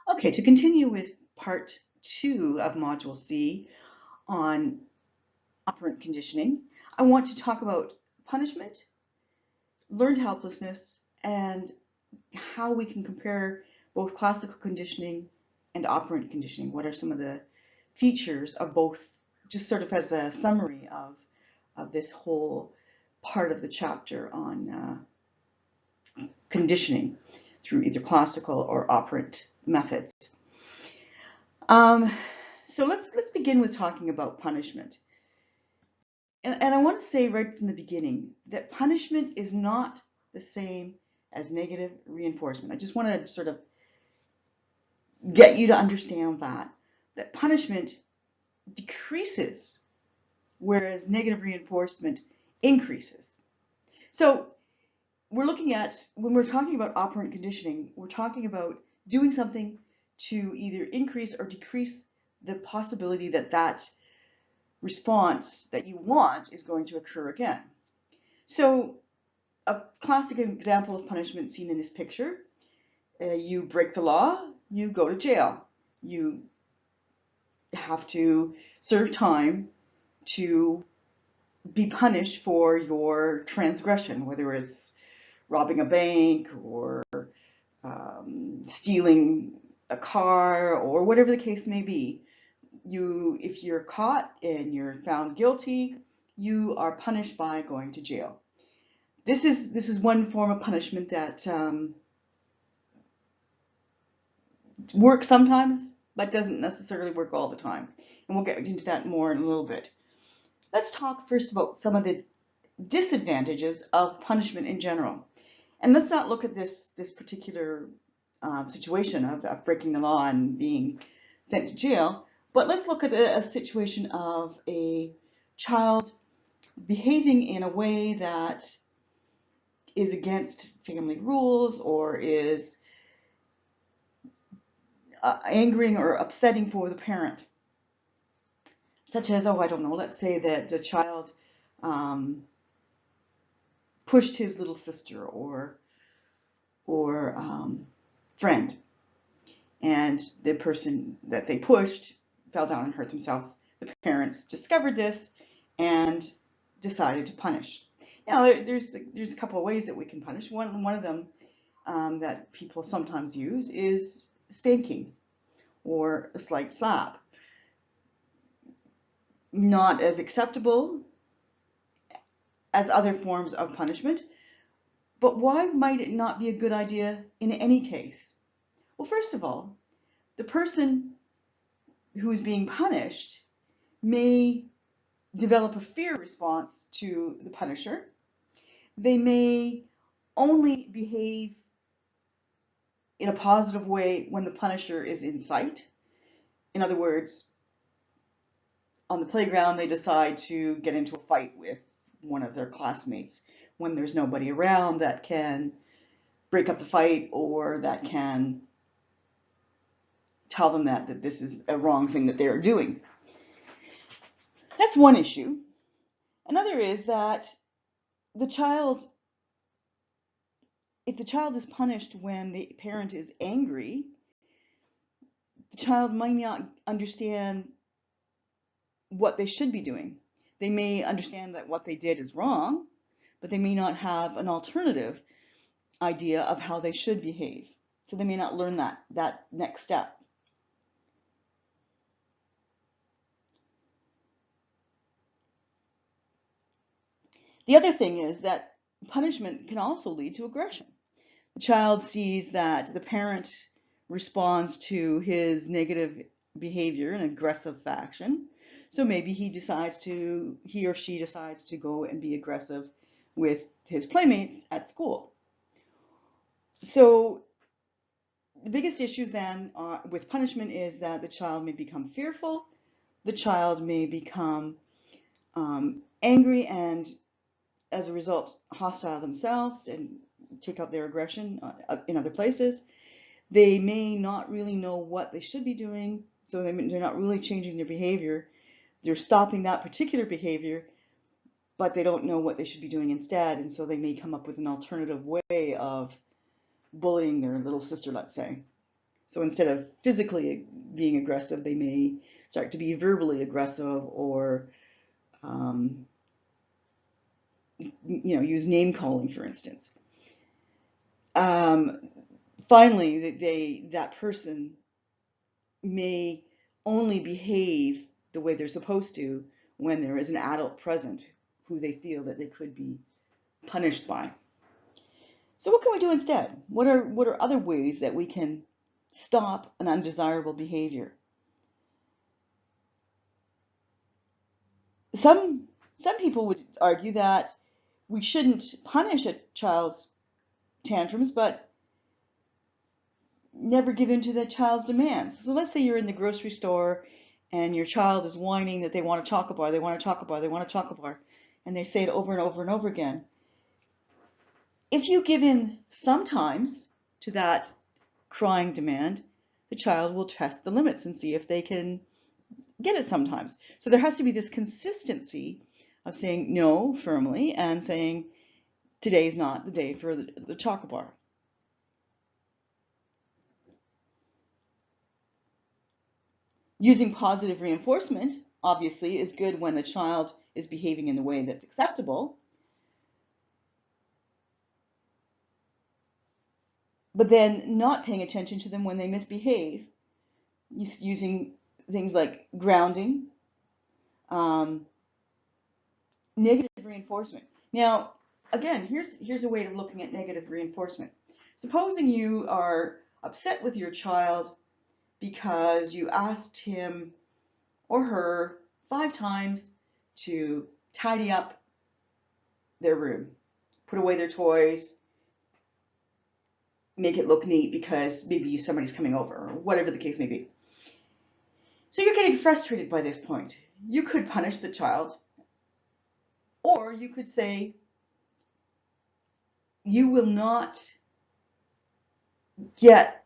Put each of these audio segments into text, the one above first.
Okay, to continue with part 2 of Module C on operant conditioning, I want to talk about punishment, learned helplessness, and how we can compare both classical conditioning and operant conditioning. What are some of the features of both, just sort of as a summary of this whole part of the chapter on conditioning through either classical or operant methods. Um, so let's begin with talking about punishment. And I want to say right from the beginning that punishment is not the same as negative reinforcement. I just want to sort of get you to understand that punishment decreases, whereas negative reinforcement increases. So we're looking at, when we're talking about operant conditioning, we're talking about doing something to either increase or decrease the possibility that that response that you want is going to occur again. So a classic example of punishment seen in this picture, you break the law, you go to jail. You have to serve time to be punished for your transgression, whether it's robbing a bank or stealing a car or whatever the case may be. If you're caught and you're found guilty, you are punished by going to jail. This is one form of punishment that works sometimes, but doesn't necessarily work all the time. And we'll get into that more in a little bit. Let's talk first about some of the disadvantages of punishment in general. And let's not look at this particular situation of breaking the law and being sent to jail, but let's look at a situation of a child behaving in a way that is against family rules or is angering or upsetting for the parent. Such as, oh, I don't know, let's say that the child pushed his little sister or friend, and the person that they pushed fell down and hurt themselves. The parents discovered this and decided to punish. Now, there's a couple of ways that we can punish. One of them that people sometimes use is spanking or a slight slap. Not as acceptable as other forms of punishment, but why might it not be a good idea in any case? Well, first of all, the person who is being punished may develop a fear response to the punisher. They may only behave in a positive way when the punisher is in sight. In other words, on the playground, they decide to get into a fight with one of their classmates when there's nobody around that can break up the fight or that can tell them that this is a wrong thing that they're doing. That's one issue. Another is that the child, if the child is punished when the parent is angry, the child might not understand what they should be doing. They may understand that what they did is wrong, but they may not have an alternative idea of how they should behave. So they may not learn that next step. The other thing is that punishment can also lead to aggression. The child sees that the parent responds to his negative behavior in aggressive fashion. So maybe he or she decides to go and be aggressive with his playmates at school. So the biggest issues then with punishment is that the child may become fearful, the child may become angry and as a result hostile themselves and take out their aggression in other places. They may not really know what they should be doing, so they're not really changing their behavior. They're stopping that particular behavior, but they don't know what they should be doing instead, and so they may come up with an alternative way of bullying their little sister, let's say. So instead of physically being aggressive, they may start to be verbally aggressive, or use name calling, for instance. Finally, that person may only behave the way they're supposed to when there is an adult present who they feel that they could be punished by. So what can we do instead? What are other ways that we can stop an undesirable behavior? Some people would argue that we shouldn't punish a child's tantrums, but never give in to the child's demands. So let's say you're in the grocery store and your child is whining that they want a chocolate bar, they want a chocolate bar, they want a chocolate bar, and they say it over and over and over again. If you give in sometimes to that crying demand, the child will test the limits and see if they can get it sometimes. So there has to be this consistency of saying no firmly and saying today is not the day for the chocolate bar. Using positive reinforcement, obviously, is good when the child is behaving in the way that's acceptable. But then not paying attention to them when they misbehave, using things like grounding, negative reinforcement. Now, again, here's a way of looking at negative reinforcement. Supposing you are upset with your child because you asked him or her 5 times to tidy up their room, put away their toys, make it look neat because maybe somebody's coming over, or whatever the case may be. So you're getting frustrated by this point. You could punish the child, or you could say, you will not get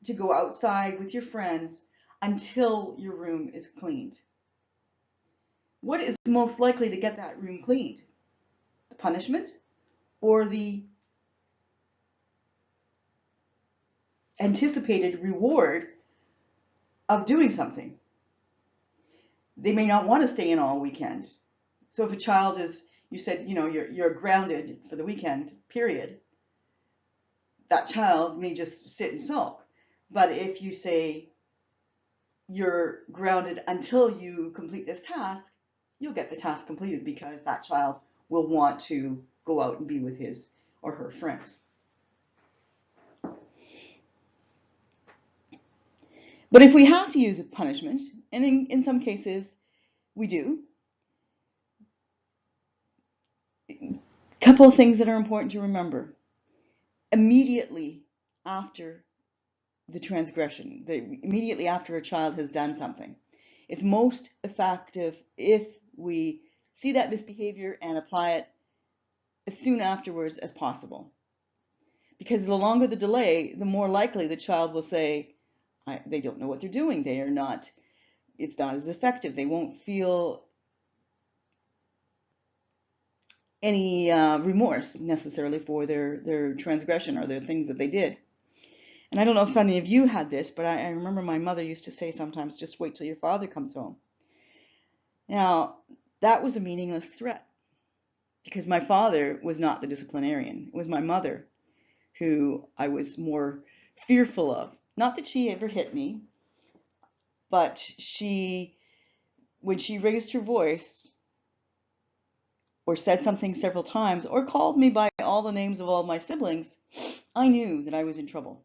to go outside with your friends until your room is cleaned. What is most likely to get that room cleaned? The punishment or the anticipated reward of doing something? They may not want to stay in all weekend. So if a child is, you said, you're grounded for the weekend, period, that child may just sit and sulk. But if you say you're grounded until you complete this task, you'll get the task completed because that child will want to go out and be with his or her friends. But if we have to use a punishment, and in some cases we do, a couple of things that are important to remember. Immediately after the transgression, immediately after a child has done something, it's most effective if we see that misbehavior and apply it as soon afterwards as possible. Because the longer the delay, the more likely the child will say, they don't know what they're doing. They are not, it's not as effective. They won't feel any remorse necessarily for their transgression or their things that they did. And I don't know if any of you had this, but I remember my mother used to say sometimes, just wait till your father comes home. Now, that was a meaningless threat because my father was not the disciplinarian. It was my mother who I was more fearful of. Not that she ever hit me, but when she raised her voice or said something several times or called me by all the names of all my siblings, I knew that I was in trouble.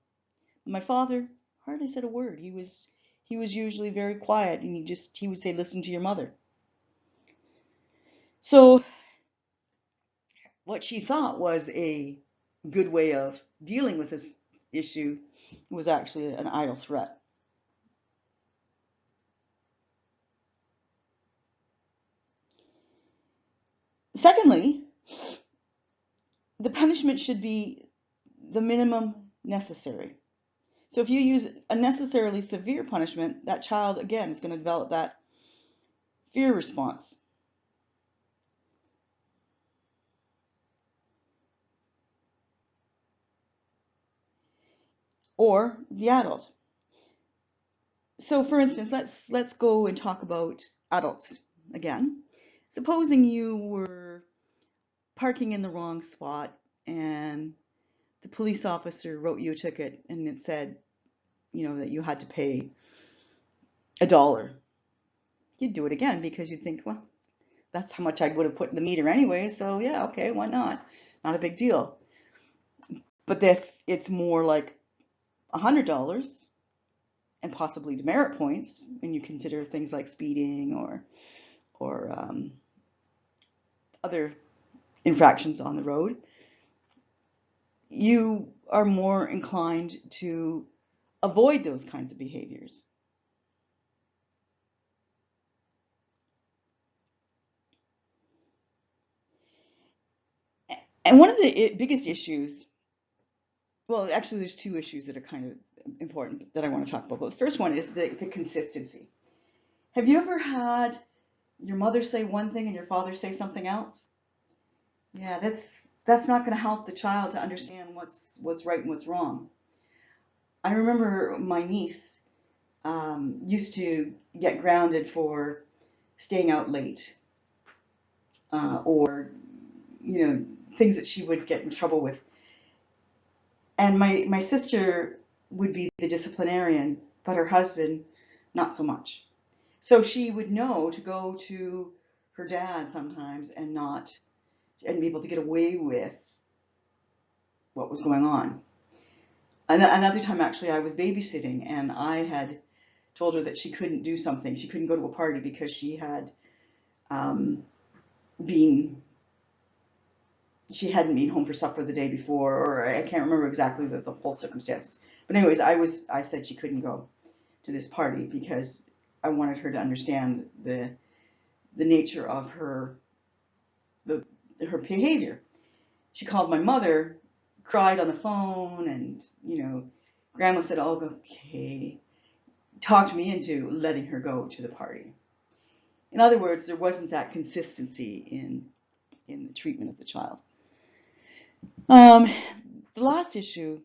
My father hardly said a word. He was usually very quiet, and he would say, listen to your mother. So what she thought was a good way of dealing with this issue was actually an idle threat. Secondly, the punishment should be the minimum necessary. So if you use unnecessarily severe punishment, that child, again, is going to develop that fear response. or the adult. So for instance, let's go and talk about adults again. Supposing you were parking in the wrong spot and the police officer wrote you a ticket and it said, that you had to pay $1. You'd do it again because you'd think, well, that's how much I would have put in the meter anyway, so yeah, okay, why not? Not a big deal. But if it's more like $100 and possibly demerit points, and you consider things like speeding or other infractions on the road, you are more inclined to avoid those kinds of behaviors. And one of the biggest issues, well, actually there's two issues that are kind of important that I want to talk about. But the first one is the consistency. Have you ever had your mother say one thing and your father say something else? Yeah, that's not going to help the child to understand what's right and what's wrong. I remember my niece used to get grounded for staying out late, or things that she would get in trouble with. And my sister would be the disciplinarian, but her husband not so much. So she would know to go to her dad sometimes and be able to get away with what was going on. Another time, actually, I was babysitting and I had told her that she couldn't do something. She couldn't go to a party because she hadn't been home for supper the day before, or I can't remember exactly the whole circumstances. But anyways, I said she couldn't go to this party because I wanted her to understand the nature of her behavior. She called my mother, cried on the phone, and Grandma said, "Oh, okay," talked me into letting her go to the party. In other words, there wasn't that consistency in the treatment of the child. The last issue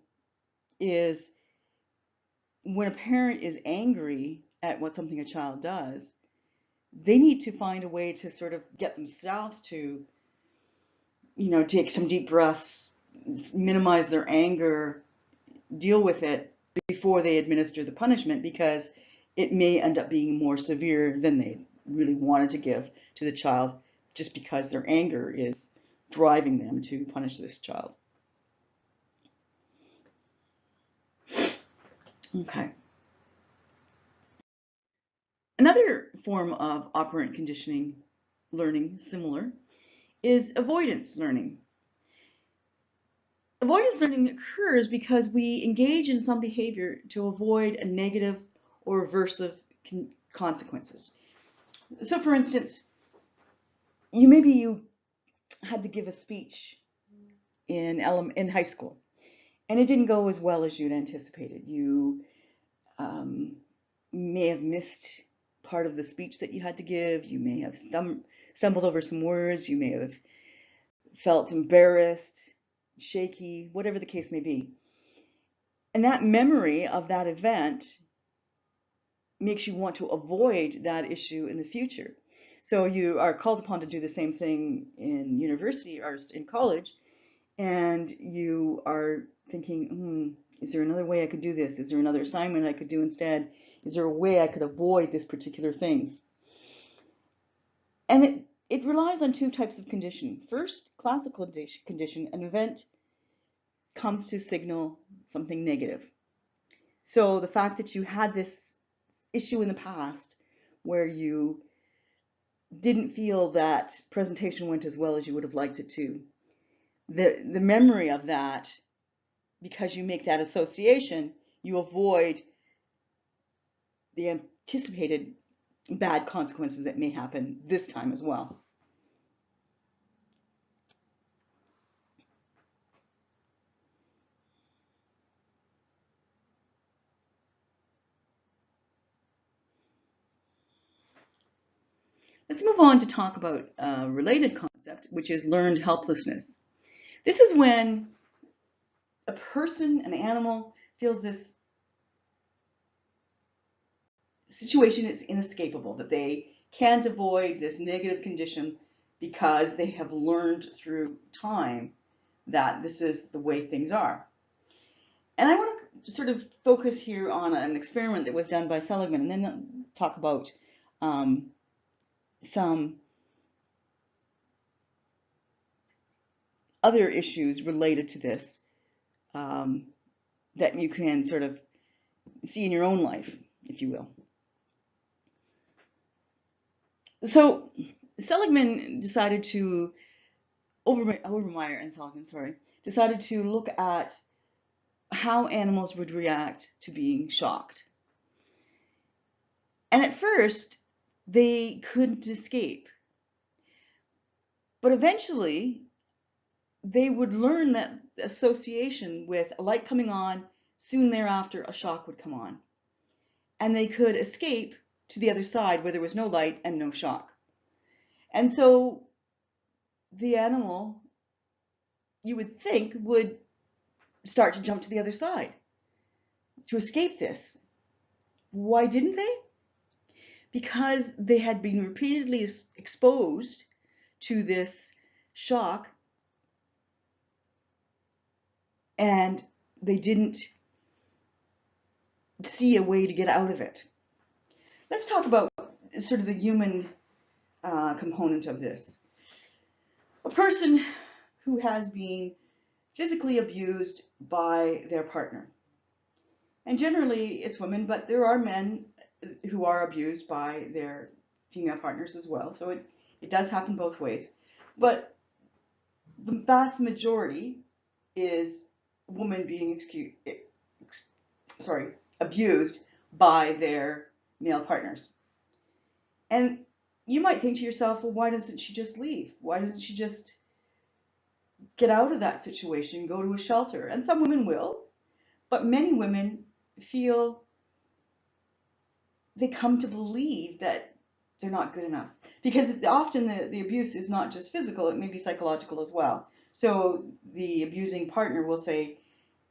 is when a parent is angry at something a child does, they need to find a way to sort of get themselves to, take some deep breaths, minimize their anger, deal with it before they administer the punishment, because it may end up being more severe than they really wanted to give to the child, just because their anger is driving them to punish this child. Okay. Another form of operant conditioning learning, similar, is avoidance learning. Avoidance learning occurs because we engage in some behavior to avoid a negative or aversive consequences. So for instance, maybe you had to give a speech in high school, and it didn't go as well as you'd anticipated. You may have missed part of the speech that you had to give. You may have stumbled over some words. You may have felt embarrassed, shaky, whatever the case may be. And that memory of that event makes you want to avoid that issue in the future. So you are called upon to do the same thing in university or in college, and you are thinking, is there another way I could do this? Is there another assignment I could do instead? Is there a way I could avoid this particular things? And it relies on two types of condition. First, classical condition, an event comes to signal something negative. So the fact that you had this issue in the past where you didn't feel that presentation went as well as you would have liked it to, the memory of that, because you make that association, you avoid the anticipated bad consequences that may happen this time as well. Let's move on to talk about a related concept, which is learned helplessness. This is when a person, an animal, feels this situation is inescapable, that they can't avoid this negative condition because they have learned through time that this is the way things are. And I want to sort of focus here on an experiment that was done by Seligman, and then talk about some other issues related to this that you can sort of see in your own life, if you will. So Seligman decided to, Overmyer and Seligman, sorry, decided to look at how animals would react to being shocked. And at first, they couldn't escape. But eventually, they would learn that association with a light coming on, soon thereafter a shock would come on. And they could escape to the other side where there was no light and no shock. And so the animal, you would think, would start to jump to the other side to escape this. Why didn't they? Because they had been repeatedly exposed to this shock, and they didn't see a way to get out of it. Let's talk about sort of the human component of this. A person who has been physically abused by their partner. And generally it's women, but there are men who are abused by their female partners as well. So it does happen both ways. But the vast majority is women being abused by their male partners. And you might think to yourself, well, why doesn't she just leave? Why doesn't she just get out of that situation, go to a shelter? And some women will, but many women feel, they come to believe that they're not good enough. Because often the abuse is not just physical, it may be psychological as well. So the abusing partner will say,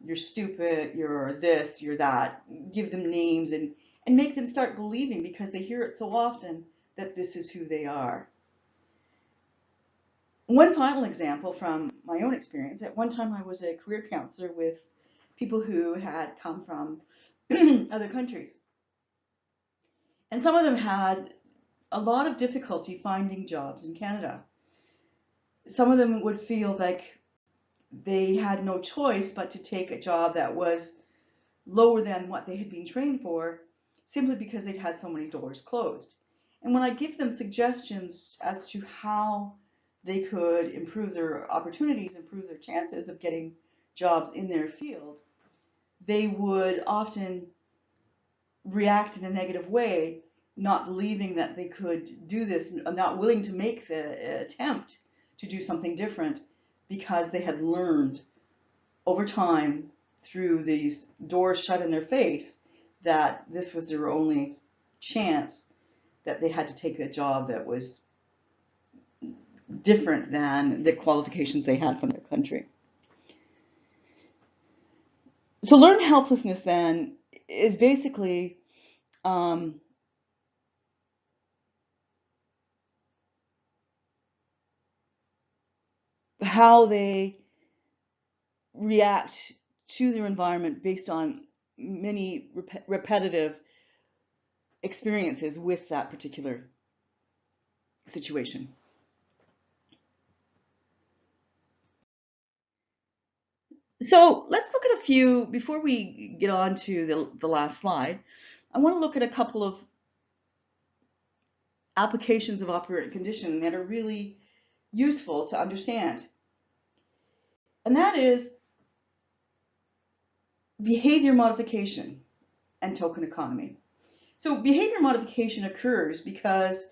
you're stupid, you're this, you're that, give them names and make them start believing, because they hear it so often, that this is who they are. One final example from my own experience. At one time I was a career counselor with people who had come from other countries. And some of them had a lot of difficulty finding jobs in Canada. Some of them would feel like they had no choice but to take a job that was lower than what they had been trained for, simply because they'd had so many doors closed. And when I give them suggestions as to how they could improve their opportunities, improve their chances of getting jobs in their field, they would often react in a negative way, not believing that they could do this, not willing to make the attempt to do something different, because they had learned over time through these doors shut in their face that this was their only chance, that they had to take a job that was different than the qualifications they had from their country. So learned helplessness then is basically how they react to their environment based on many repetitive experiences with that particular situation. So let's look at a few, before we get on to the last slide, I want to look at a couple of applications of operant conditioning that are really useful to understand. And that is behavior modification and token economy. So behavior modification occurs because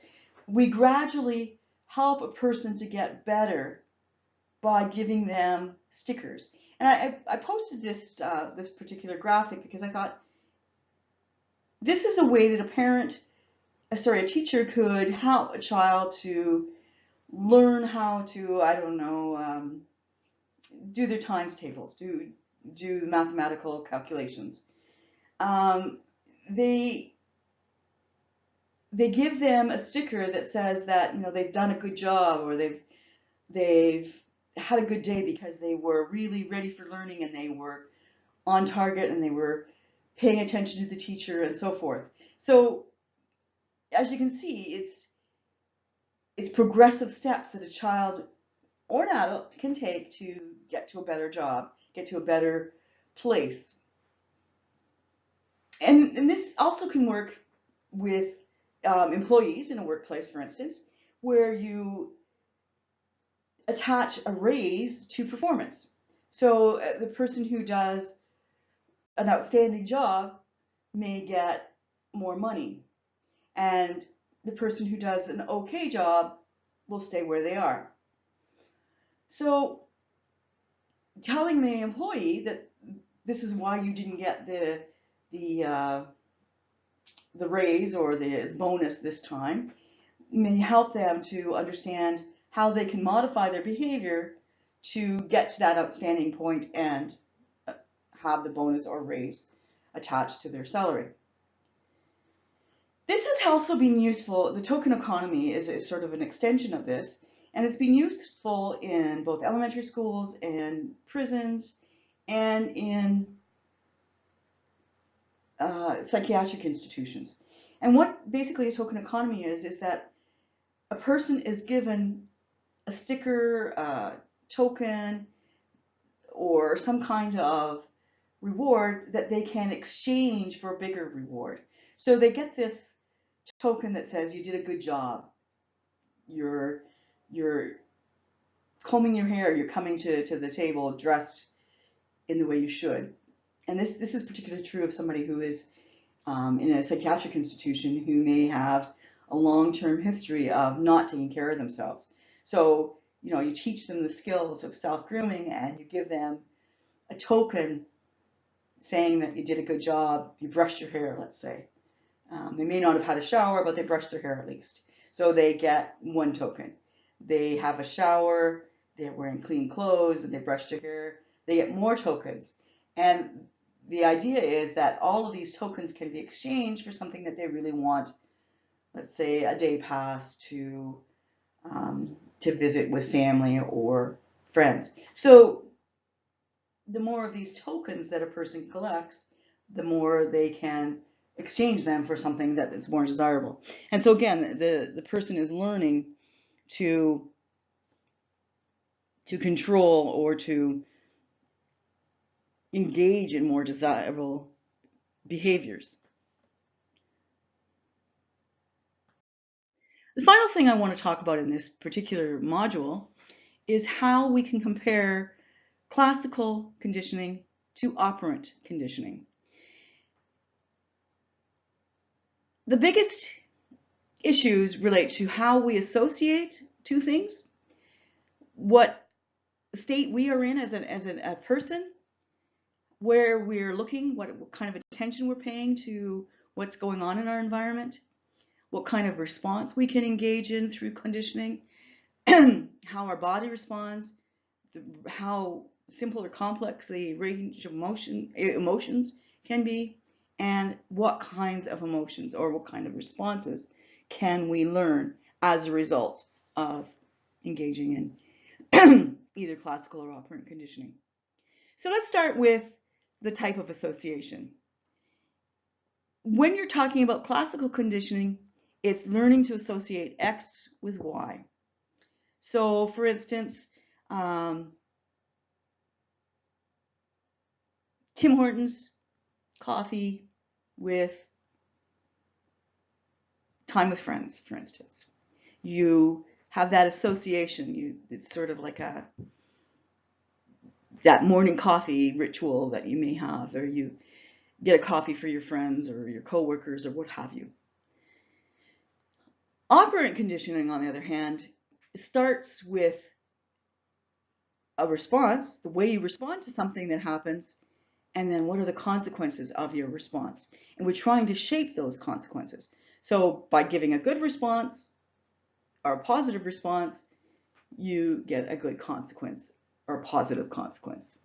we gradually help a person to get better by giving them stickers. And I posted this this particular graphic because I thought this is a way that a teacher could help a child to learn how to, I don't know, do their times tables, do do mathematical calculations. Um, they give them a sticker that says that they've done a good job, or they've had a good day because they were really ready for learning and they were on target and they were paying attention to the teacher and so forth. So as you can see, it's progressive steps that a child or an adult can take to get to a better job, get to a better place. And this also can work with employees in a workplace, for instance, where you attach a raise to performance. So the person who does an outstanding job may get more money, and the person who does an okay job will stay where they are. So telling the employee that this is why you didn't get the raise or the bonus this time may help them to understand how they can modify their behavior to get to that outstanding point and have the bonus or raise attached to their salary. This has also been useful. The token economy is sort of an extension of this, and it's been useful in both elementary schools and prisons and in psychiatric institutions. And what basically a token economy is that a person is given a sticker, a token, or some kind of reward that they can exchange for a bigger reward. So they get this token that says you did a good job, you're combing your hair, you're coming to the table dressed in the way you should. And this is particularly true of somebody who is in a psychiatric institution who may have a long-term history of not taking care of themselves. So, you teach them the skills of self-grooming and you give them a token saying that you did a good job, you brushed your hair, let's say. They may not have had a shower, but they brushed their hair at least. So they get one token. They have a shower, they're wearing clean clothes, and they brushed their hair, they get more tokens. And the idea is that all of these tokens can be exchanged for something that they really want. Let's say a day pass to visit with family or friends. So the more of these tokens that a person collects, the more they can exchange them for something that is more desirable. And so again, the person is learning to control or to engage in more desirable behaviors. The final thing I want to talk about in this particular module is how we can compare classical conditioning to operant conditioning. The biggest issues relate to how we associate two things, what state we are in as a person, where we're looking, what kind of attention we're paying to what's going on in our environment, what kind of response we can engage in through conditioning, how our body responds, how simple or complex the range of emotions can be, and what kinds of emotions or what kind of responses can we learn as a result of engaging in either classical or operant conditioning. So let's start with the type of association. When you're talking about classical conditioning, it's learning to associate X with Y. So for instance, Tim Hortons coffee with time with friends, for instance. You have that association. It's sort of like that morning coffee ritual that you may have, or you get a coffee for your friends or your coworkers or what have you. Operant conditioning, on the other hand, starts with a response, the way you respond to something that happens, and then what are the consequences of your response? And we're trying to shape those consequences. So by giving a good response or a positive response, you get a good consequence or a positive consequence.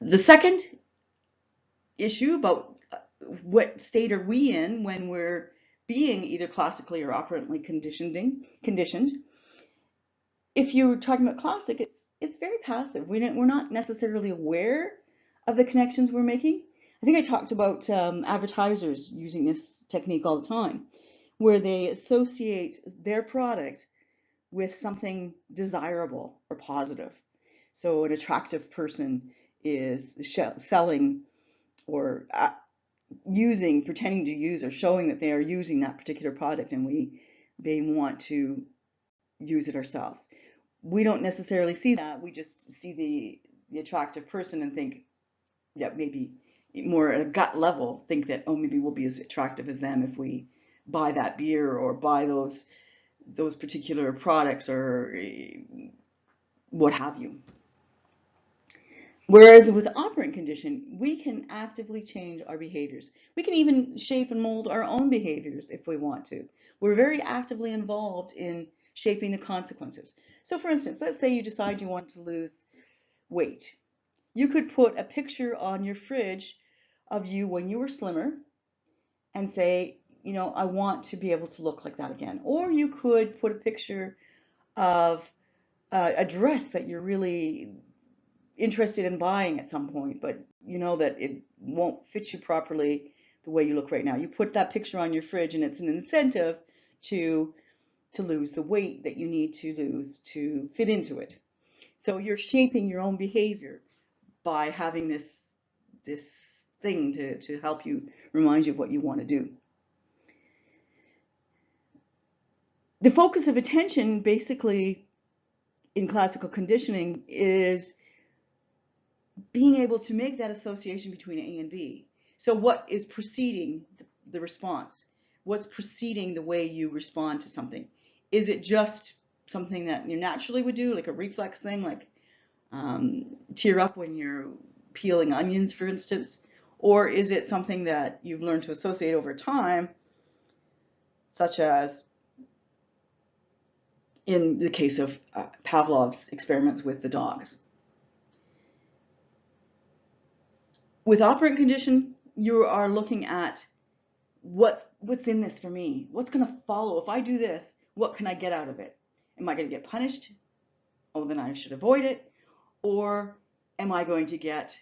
The second issue about what state are we in when we're being either classically or operantly conditioned. If you're talking about classic, it's very passive. We're not necessarily aware of the connections we're making. I think I talked about advertisers using this technique all the time, where they associate their product with something desirable or positive. So an attractive person is selling or pretending to use or showing that they are using that particular product, and they want to use it ourselves. We don't necessarily see that. We just see the attractive person and think, yeah, maybe more at a gut level, think that, oh, maybe we'll be as attractive as them if we buy that beer or buy those particular products or what have you. Whereas with operant condition, we can actively change our behaviors. We can even shape and mold our own behaviors if we want to. We're very actively involved in shaping the consequences. So for instance, let's say you decide you want to lose weight. You could put a picture on your fridge of you when you were slimmer and say, you know, I want to be able to look like that again. Or you could put a picture of a dress that you're really interested in buying at some point, but you know that it won't fit you properly the way you look right now. You put that picture on your fridge and it's an incentive to lose the weight that you need to lose to fit into it. So you're shaping your own behavior by having this thing to help you, remind you of what you want to do. The focus of attention basically in classical conditioning is being able to make that association between A and B. So what is preceding the response? What's preceding the way you respond to something? Is it just something that you naturally would do, like a reflex thing, like tear up when you're peeling onions, for instance? Or is it something that you've learned to associate over time, such as in the case of Pavlov's experiments with the dogs? With operant condition, you are looking at what's in this for me? What's going to follow? If I do this, what can I get out of it? Am I going to get punished? Oh, then I should avoid it. Or am I going to get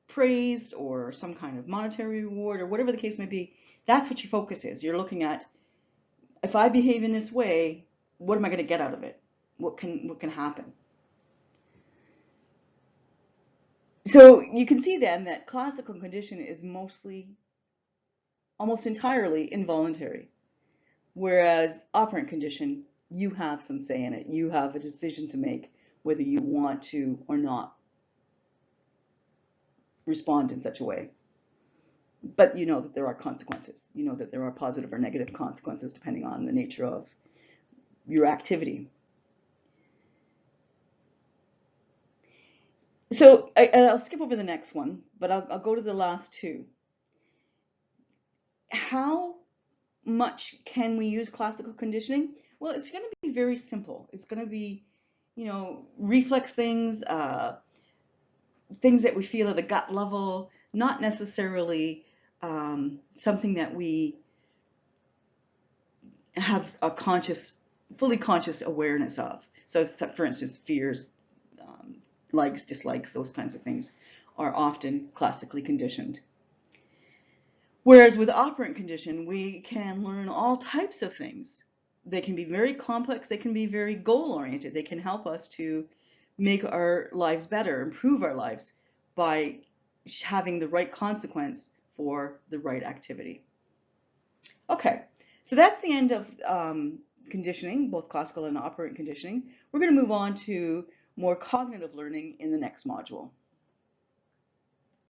praised or some kind of monetary reward or whatever the case may be? That's what your focus is. You're looking at, if I behave in this way, what am I going to get out of it? What can happen? So you can see then that classical condition is almost entirely involuntary, whereas operant condition, you have some say in it. You have a decision to make whether you want to or not respond in such a way. But you know that there are consequences. You know that there are positive or negative consequences depending on the nature of your activity. So I'll skip over the next one, but I'll go to the last two. How much can we use classical conditioning? Well, it's going to be very simple. It's going to be, you know, reflex things, things that we feel at a gut level, not necessarily something that we have a fully conscious awareness of. So for instance, fears, likes, dislikes, those kinds of things are often classically conditioned. Whereas with operant condition, we can learn all types of things. They can be very complex, they can be very goal-oriented, they can help us to make our lives better, improve our lives by having the right consequence for the right activity. Okay, so that's the end of conditioning, both classical and operant conditioning. We're going to move on to more cognitive learning in the next module.